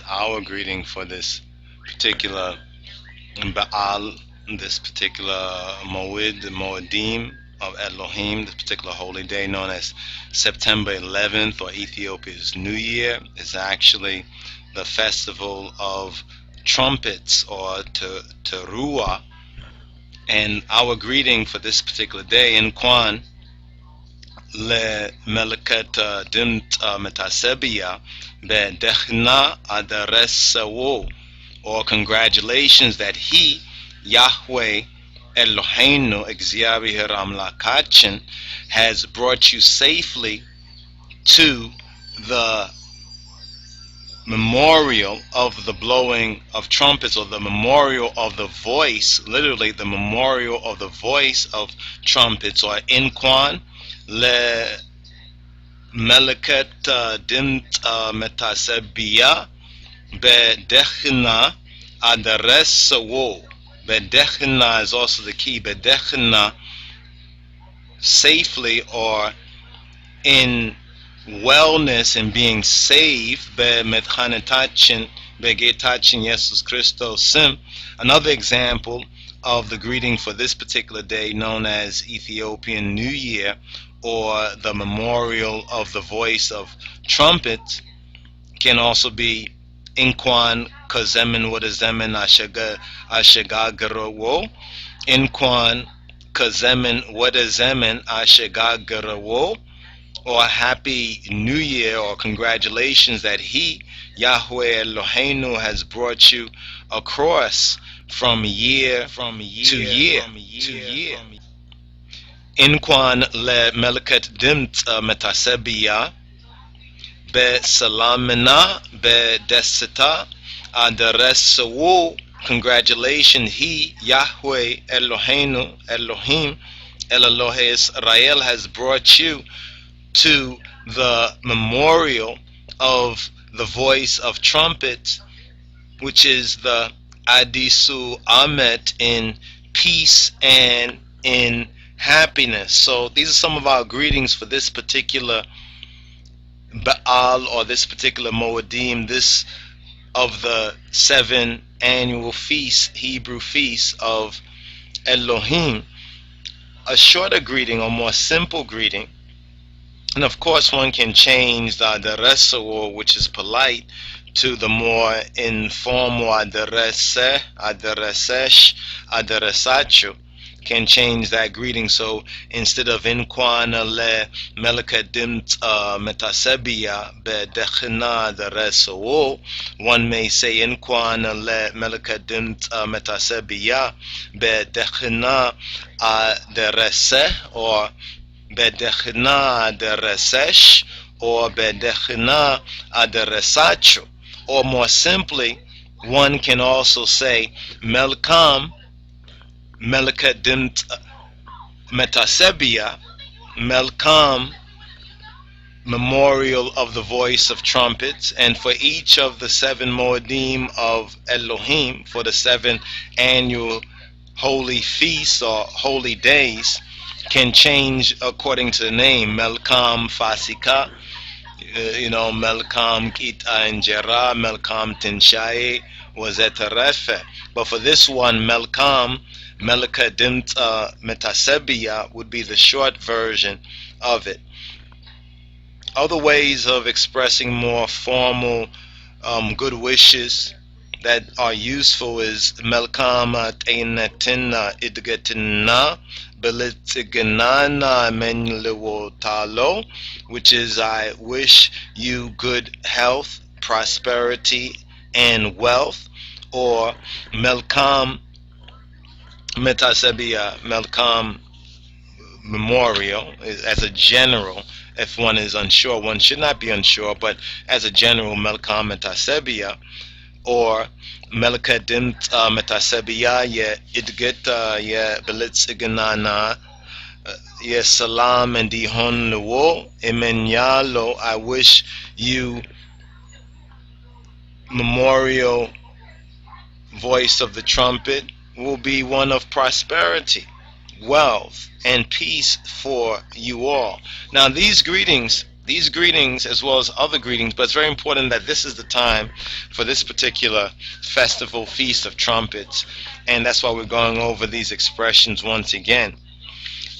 our greeting, for this particular Baal, this particular Moed, the Moedim of Elohim, this particular holy day known as September 11th, or Ethiopia's New Year, is actually the festival of trumpets, or Teruah. And our greeting for this particular day in Kwan, Le Melaket Dimt Metasebia Be Dechna Adaresawo, or congratulations that He, Yahweh Eloheinu Exyabihir Amlakachin, has brought you safely to the memorial of the blowing of trumpets, or the memorial of the voice, literally the memorial of the voice of trumpets, or Inquan Le Melaket Dimt Metasebia Bedechna Adaresawo. Bedechna is also the key. Bedechna, safely, or in wellness and being saved. Be-metchanetachin, begetachin Jesus Christos sim. Another example of the greeting for this particular day, known as Ethiopian New Year, or the memorial of the voice of trumpets, can also be Inquan Kazemen Wadazemen Ashagagarawo. Inquan Kazemen Wadazemen Ashagagarawo, or Happy New Year, or congratulations that He, Yahweh Eloheinu, has brought you across from year to year. Inquan Le Melaket Dimt Metasebia Be Salamina Be Desita Adaresawu. Congratulations, He, Yahweh Eloheinu, Elohim, Elohe Israel, has brought you to the memorial of the voice of trumpets, which is the Adisu Amet, in peace and in happiness. So these are some of our greetings for this particular Baal, or this particular Moedim, this of the 7 annual feasts, Hebrew feasts of Elohim. A shorter greeting, or more simple greeting, and of course one can change the Adaresawo, which is polite, to the more informal Adarese, Adaresesh, Adaresachu, can change that greeting. So instead of Inquana Le Melakadim Metasebia Be Dechina Adaresawo, one may say Inquana Le Melakadim Metasebia Be Dechina Adarese, or Bedechna Adaresesh, or Bedechna Adaresachu. Or more simply, one can also say Melkam Melakadim Metasebia, Melkam, memorial of the voice of trumpets. And for each of the 7 Moedim of Elohim, for the 7 annual holy feasts or holy days, can change according to the name. Melkam Fasika, Melkam Kita Injera, Melkam Tinshaye was Etarefe. But for this one, Melkam Melakadim Metasebia would be the short version of it. Other ways of expressing more formal good wishes that are useful is Melkam Teinatina Idgatina Belitiganana Menlewotalo, which is I wish you good health, prosperity, and wealth. Or Melkam Metasebia, Melkam memorial, as a general. If one is unsure, one should not be unsure, but as a general, Melkam Metasebia, or Melkadim Metasebia, ye Idgeta, ye Belitziganana, ye Salam and Dihon Luwo, Emenyalo, I wish you memorial voice of the trumpet, will be one of prosperity, wealth, and peace for you all. Now these greetings these greetings as well as other greetings, but it's very important that this is the time for this particular festival, Feast of Trumpets, and that's why we're going over these expressions once again.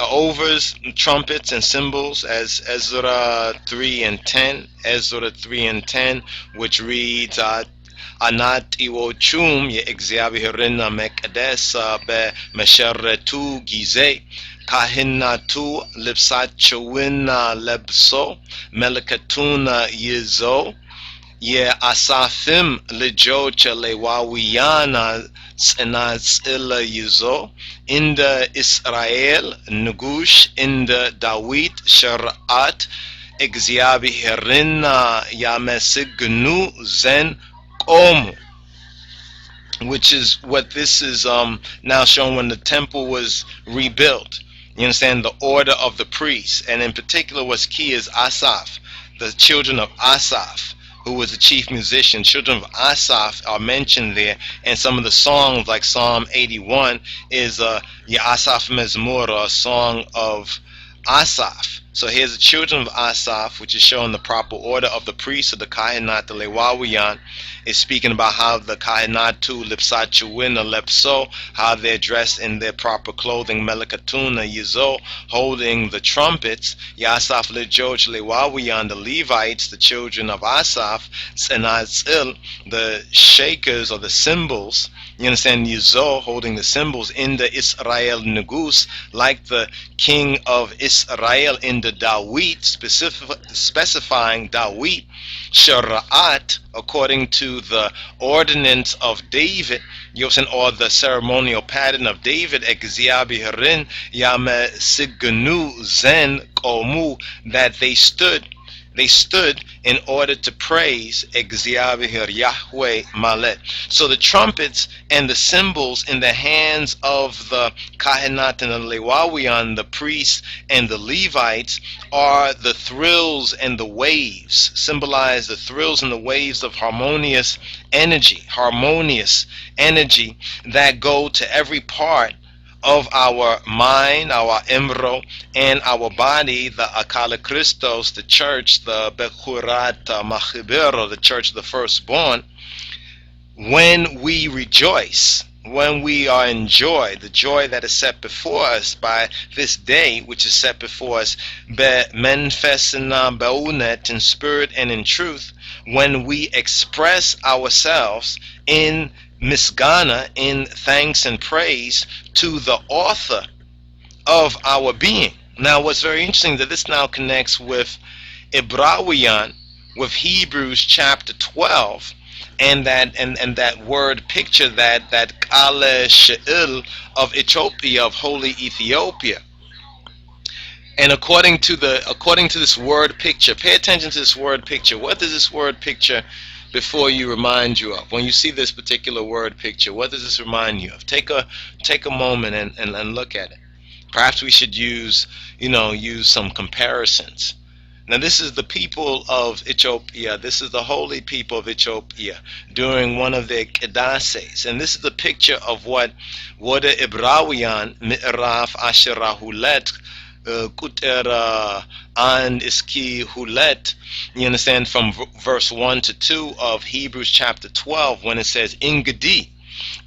Overs, trumpets, and cymbals, as Ezra 3 and 10, Ezra 3 and 10, which reads, Anat iwochum ye እግዚአብሔርን መቅደስ በመሸረቱ ጊዜ ካህናቱ ልብሳቸውን ለብሰው መለከቱን ይዘው የአሳፍም ልጆች ሌዋውያን ጽናጽል ይዘው እንደ እስራኤል ንጉሥ እንደ ዳዊት ሥርዓት እግዚአብሔርን ያመሰግኑ ዘንድ ቆሙ, which is what this is now showing when the temple was rebuilt. You understand the order of the priests, and in particular what's key is Asaph, the children of Asaph, who was the chief musician. Children of Asaph are mentioned there, and some of the songs like Psalm 81 is Asaph Mezmur, a song of Asaph. So here's the children of Asaph, which is showing the proper order of the priests, of the Kahanat, the Lewawiyan, is speaking about how the Kahanatu, Lipsachuwina, Lepso, how they're dressed in their proper clothing, Melekatuna, Yizo, holding the trumpets, Yasaf, Lejoj, Lewawiyan, the Levites, the children of Asaph, Tzenatzil, the shakers or the cymbals, you understand, Yizo, holding the cymbals, in the Israel Nugus, like the king of Israel, in the Dawit, specifying Dawit, Shara'at, according to the ordinance of David, or the ceremonial pattern of David, Exyabiharin, Yame Siganu Zen Komu, that they stood in order to praise Exyabihir Yahweh Malet. So the trumpets and the cymbals in the hands of the Kahanat and the Lewawiyan, the priests and the Levites, are the thrills and the waves, symbolize the thrills and the waves of harmonious energy that go to every part of our mind, our emro, and our body, the Akala Christos, the church, the Bekurat Machibero, the church of the firstborn, when we rejoice, when we are in joy, the joy that is set before us by this day, which is set before us, Menfesina Beunet, in spirit and in truth, when we express ourselves in misgana, in thanks and praise to the author of our being. Now what's very interesting that this now connects with Ibrawiyan, with Hebrews chapter 12, and that word picture, that Kale She'il of Ethiopia, of holy Ethiopia. And according to this word picture, pay attention to this word picture. What does this word picture before you remind you of? When you see this particular word picture, what does this remind you of? Take a moment and look at it. Perhaps we should use some comparisons. Now this is the people of Ethiopia. This is the holy people of Ethiopia during one of their Kedases. And this is the picture of what the Ibrawiyan Mi'raf Asherahulet Kuter and Iski Hulet, you understand, from verse 1 to 2 of Hebrews chapter 12, when it says, Ingadi,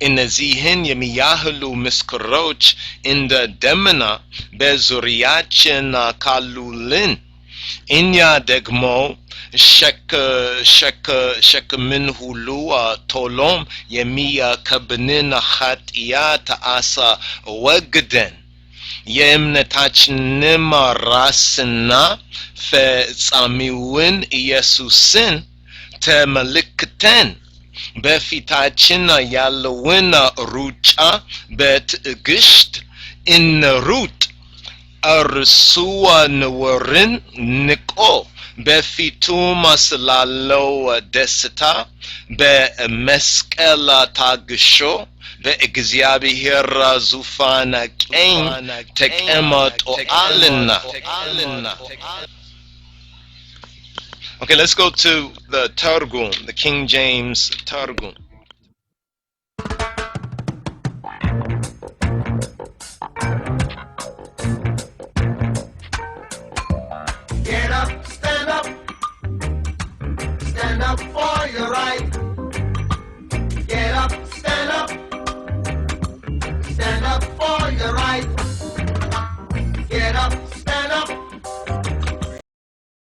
in the Zihin Yemiyahalu Miskaroch, in the Demina, Bezuriachin Kalulin, Inya Degmo, Shekamin Hulua Tolom, Yemiya Kabanina Hatia Taasa Wagaden. የእምነታችንም ራስና ፈጻሚውን ኢየሱስን ተመልክተን በፊታችን ያለውን ሩጫ በትዕግስት እንሩጥ። እርሱ ነውርን ንቆ በፊቱም ስላለው ደስታ በመስቀል ታግሾ በእግዚአብሔር ዙፋን ቀኝ ተቀምጦአልና። Okay, let's go to the Targum, the King James Targum. Get up, stand up for your right.